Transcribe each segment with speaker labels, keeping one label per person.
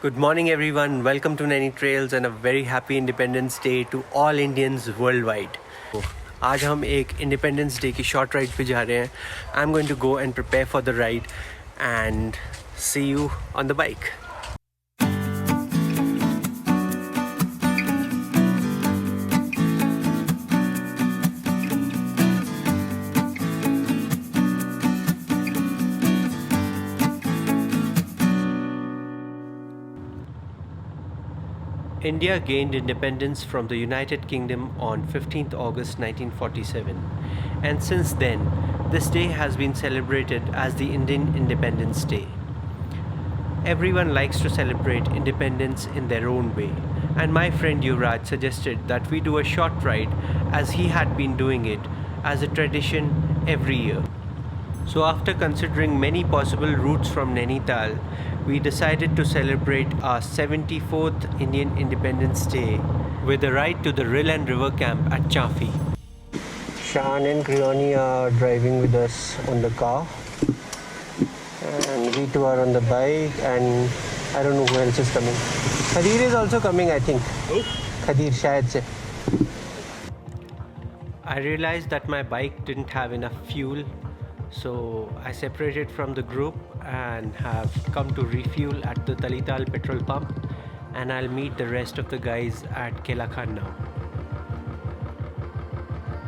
Speaker 1: Good morning everyone, welcome to Naini Trails and a very happy Independence Day to all Indians worldwide. आज हम एक Independence Day की short ride पे जा रहे हैं. I'm going to go and prepare for the ride and see you on the bike. India gained independence from the United Kingdom on 15th August 1947, and since then, this day has been celebrated as the Indian Independence Day. Everyone likes to celebrate independence in their own way, and my friend Yuvraj suggested that we do a short ride as he had been doing it as a tradition every year. So after considering many possible routes from Nainital, we decided to celebrate our 74th Indian Independence Day with a ride to the Rill and River Camp at Chafi. Shan and Krioni are driving with us on the car, and we two are on the bike, and I don't know who else is coming. Khadir is also coming, I think. Who? Khadir, shayad se. I realized that my bike didn't have enough fuel, so I separated from the group and have come to refuel at the Talital petrol pump, and I'll meet the rest of the guys at Kela Khan now.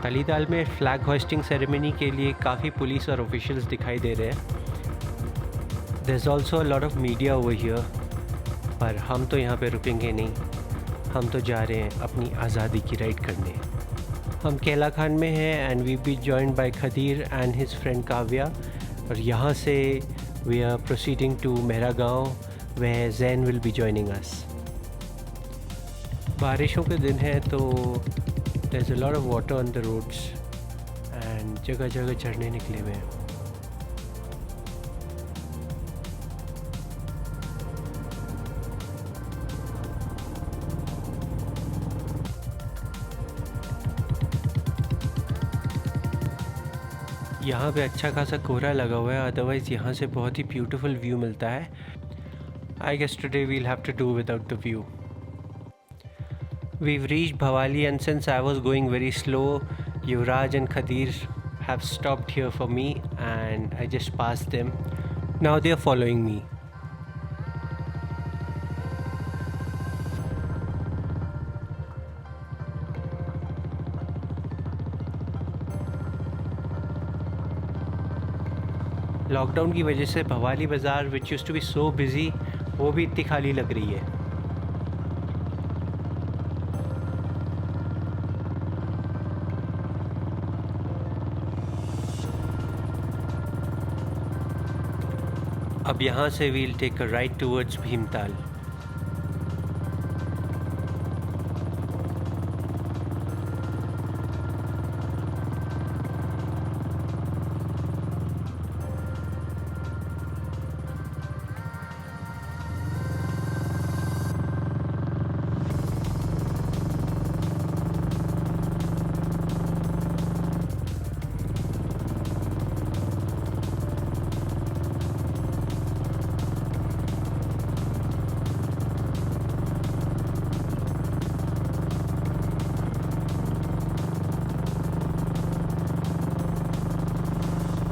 Speaker 1: तलीताल में flag hosting ceremony के लिए काफ़ी police और officials दिखाई दे रहे हैं. There's also a lot of media over here, पर हम तो यहाँ पे रुकेंगे नहीं. हम तो जा रहे हैं अपनी आज़ादी की राइड करने. हम केला खान में हैं and we be joined by Khadir and his friend Kavya, और यहाँ से वी आर प्रोसीडिंग टू मेरा गाँव where Zain will be joining us. बारिशों के दिन है तो there's a lot of water on the roads and जगह जगह झरने निकले हुए हैं. यहाँ पे अच्छा खासा कोहरा लगा हुआ है, अदरवाइज़ यहाँ से बहुत ही ब्यूटीफुल व्यू मिलता है. I guess today we'll have to do without the view. We've reached Bhavali, and since I was going very slow, Yuvraj and Khadir have stopped here for me and I just passed them. Now they are following me. Lockdown की वजह से भवाली बाज़ार which used to be so busy, वो भी इतनी खाली लग रही है. अब यहाँ से we'll take a right towards Bhimtal.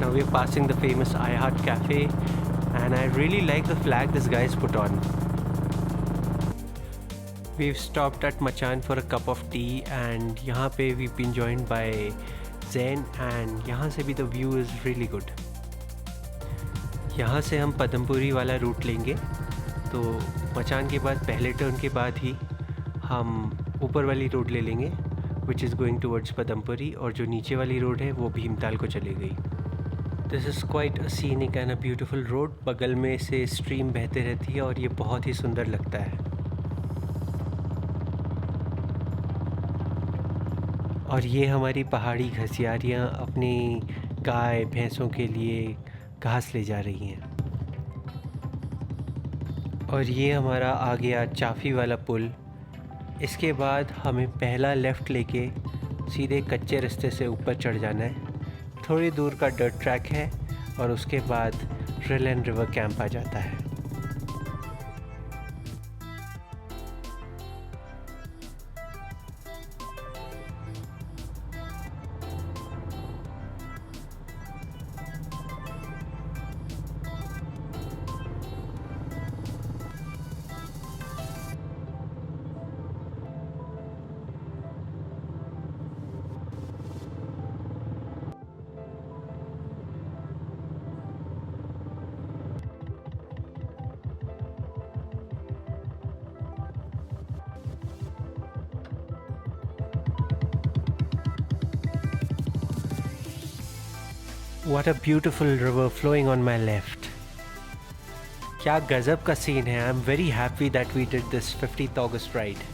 Speaker 1: Now we're passing the famous iHeart Cafe, and I really like the flag this guy's put on. We've stopped at Machan for a cup of tea, and यहाँ पे we've been joined by Zain, and यहाँ से भी the view is really good. यहाँ से हम पदमपुरी वाला root लेंगे, तो मचान के बाद पहले टर्न के बाद ही हम ऊपर वाली रोड ले लेंगे which is going towards Padampuri, और जो नीचे वाली रोड है वो भीमताल को चली गई. This is quite a scenic and a beautiful road. बगल में से स्ट्रीम बहते रहती है और ये बहुत ही सुंदर लगता है. और ये हमारी पहाड़ी घसियारियाँ अपनी गाय भैंसों के लिए घास ले जा रही हैं. और ये हमारा आ गया चाफी वाला पुल. इसके बाद हमें पहला लेफ़्ट लेके सीधे कच्चे रास्ते से ऊपर चढ़ जाना है. थोड़ी दूर का डर्ट ट्रैक है और उसके बाद रिल एंड रिवर कैंप आ जाता है. What a beautiful river flowing on my left. क्या गजब का सीन है. I'm very happy that we did this 15th August ride.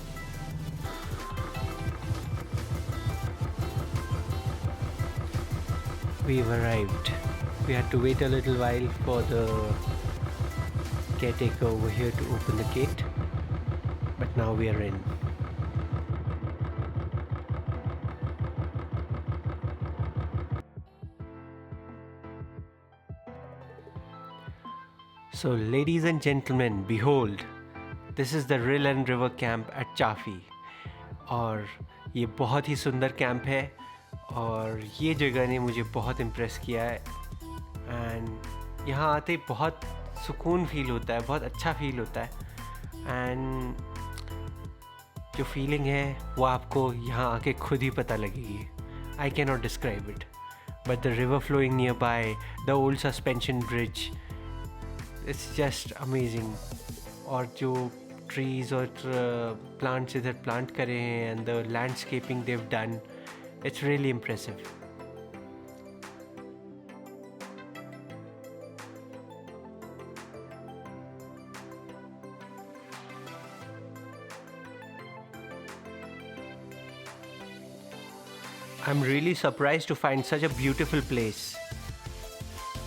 Speaker 1: We've arrived. We had to wait a little while for the caretaker over here to open the gate, but now we are in. So ladies and gentlemen, behold, this is the Rillen River Camp at Chafi. और ये बहुत ही सुंदर camp है और ये जगह ने मुझे बहुत इम्प्रेस किया है. एंड यहाँ आते बहुत सुकून फील होता है, बहुत अच्छा फील होता है. एंड जो फीलिंग है वो आपको यहाँ आके खुद ही पता लगेगी. I can not describe it, but the river flowing nearby, the old suspension bridge, it's just amazing. और जो ट्रीज और प्लांट्स इधर प्लांट करे हैं and the landscaping they've done, it's really impressive. I'm really surprised to find such a beautiful place.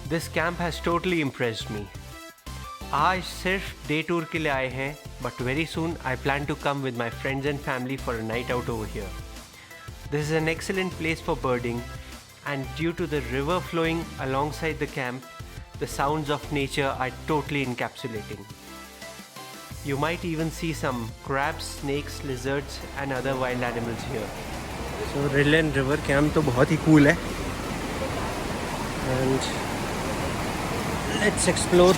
Speaker 1: This camp has totally impressed me. आज सिर्फ day tour के लिए आए हैं, but very soon I plan to come with my friends and family for a night out over here. This is an excellent place for birding, and due to the river flowing alongside the camp, the sounds of nature are totally encapsulating. You might even see some crabs, snakes, lizards and other wild animals here. So Rillen River Camp तो बहुत ही cool है. And let's explore.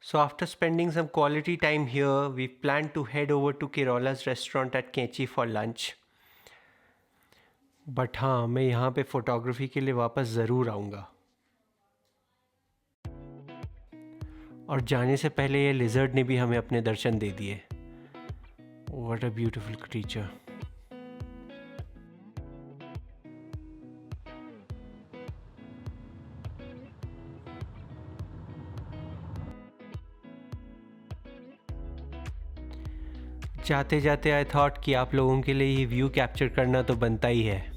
Speaker 1: So after spending some quality time here, we plan to head over to Kerala's restaurant at Kechi for lunch. But हाँ, मैं यहाँ पे photography के लिए वापस ज़रूर आऊँगा. और जाने से पहले ये लिजर्ड ने भी हमें अपने दर्शन दे दिए. What a beautiful creature. जाते जाते आई थॉट कि आप लोगों के लिए ये व्यू कैप्चर करना तो बनता ही है.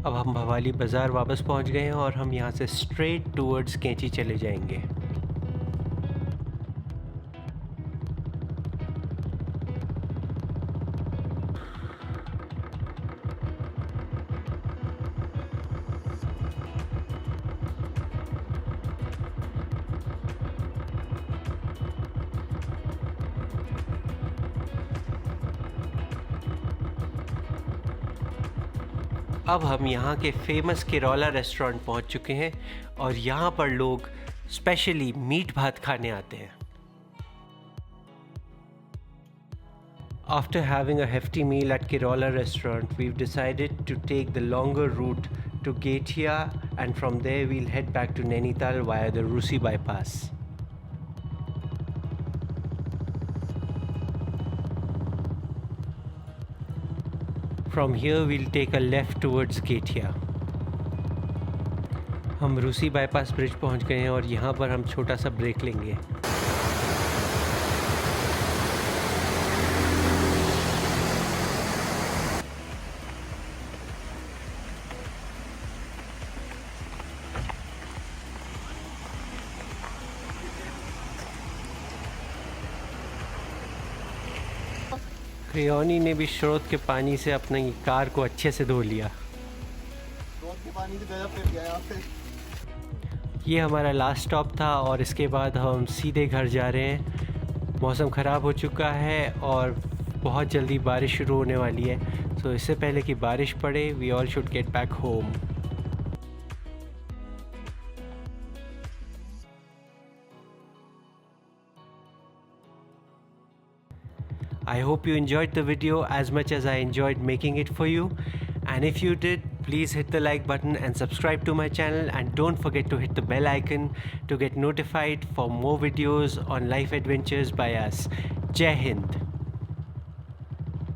Speaker 1: अब हम भवाली बाज़ार वापस पहुंच गए हैं और हम यहाँ से स्ट्रेट टूवर्ड्स केंची चले जाएंगे. अब हम यहाँ के फेमस केरला रेस्टोरेंट पहुँच चुके हैं और यहाँ पर लोग स्पेशली मीट भात खाने आते हैं. After having a hefty meal at Kerala restaurant, we've decided to take the longer route to Gatia, and from there we'll head back to Nainital via the Rusi bypass. From here we'll take a left towards Gatia. हम रूसी bypass bridge पहुंच गए हैं और यहाँ पर हम छोटा सा ब्रेक लेंगे. क्रियोनी ने भी स्रोत के पानी से अपनी कार को अच्छे से धो लिया.
Speaker 2: स्रोत के पानी से गया फिर गया यहाँ पे.
Speaker 1: ये हमारा लास्ट स्टॉप था और इसके बाद हम सीधे घर जा रहे हैं. मौसम ख़राब हो चुका है और बहुत जल्दी बारिश शुरू होने वाली है. तो इससे पहले कि बारिश पड़े, we all should get back home. I hope you enjoyed the video as much as I enjoyed making it for you. And if you did, please hit the like button and subscribe to my channel, and don't forget to hit the bell icon to get notified for more videos on life adventures by us. Jai Hind.